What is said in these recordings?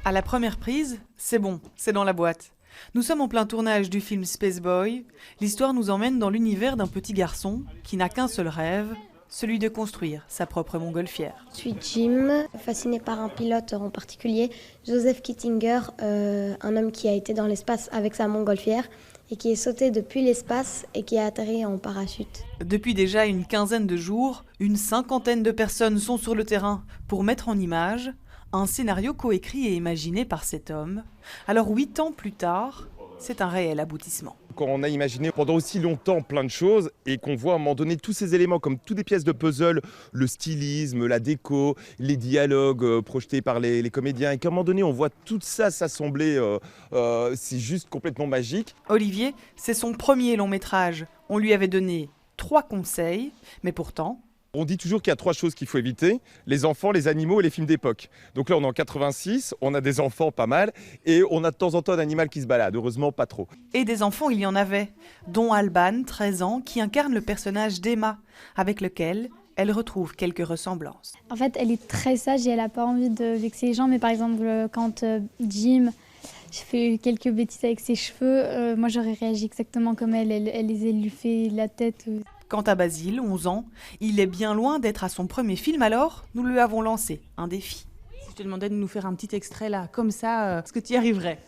À la première prise, c'est bon, c'est dans la boîte. Nous sommes en plein tournage du film Space Boy. L'histoire nous emmène dans l'univers d'un petit garçon qui n'a qu'un seul rêve, celui de construire sa propre montgolfière. Je suis Jim, fasciné par un pilote en particulier, Joseph Kittinger, un homme qui a été dans l'espace avec sa montgolfière et qui est sauté depuis l'espace et qui a atterri en parachute. Depuis déjà une quinzaine de jours, une cinquantaine de personnes sont sur le terrain pour mettre en image un scénario coécrit et imaginé par cet homme. Alors 8 ans plus tard, c'est un réel aboutissement. Quand on a imaginé pendant aussi longtemps plein de choses et qu'on voit à un moment donné tous ces éléments comme toutes des pièces de puzzle, le stylisme, la déco, les dialogues projetés par les comédiens et qu'à un moment donné on voit tout ça s'assembler, c'est juste complètement magique. Olivier, c'est son premier long métrage. On lui avait donné 3 conseils, mais pourtant... On dit toujours qu'il y a 3 choses qu'il faut éviter, les enfants, les animaux et les films d'époque. Donc là on est en 86, on a des enfants pas mal et on a de temps en temps un animal qui se balade, heureusement pas trop. Et des enfants, il y en avait, dont Alban, 13 ans, qui incarne le personnage d'Emma, avec lequel elle retrouve quelques ressemblances. En fait, elle est très sage et elle n'a pas envie de vexer les gens, mais par exemple, quand Jim fait quelques bêtises avec ses cheveux, moi j'aurais réagi exactement comme elle lui fait la tête. Quant à Basile, 11 ans, il est bien loin d'être à son premier film, alors nous lui avons lancé un défi. Si je te demandais de nous faire un petit extrait là, comme ça, est-ce que tu y arriverais?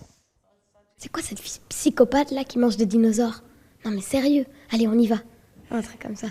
C'est quoi cette fille psychopathe là qui mange des dinosaures? Non mais sérieux, allez on y va. Un truc comme ça.